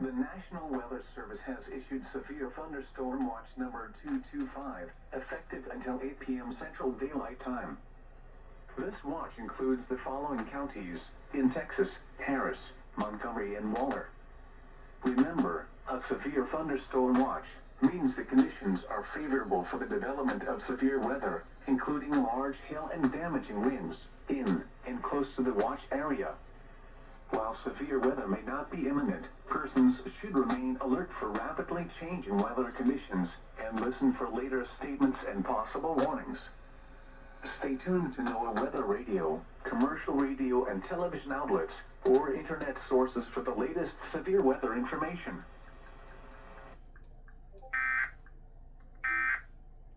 The National Weather Service has issued Severe Thunderstorm Watch number 225, effective until 8 p.m. Central Daylight Time. This watch includes the following counties in Texas: Harris, Montgomery, and Waller. Remember, a severe thunderstorm watch means the conditions are favorable for the development of severe weather, including large hail and damaging winds, in and close to the watch area. While severe weather may not be imminent, persons should remain alert for rapidly changing weather conditions and listen for later statements and possible warnings. Stay tuned to NOAA Weather Radio, commercial radio and television outlets, or internet sources for the latest severe weather information.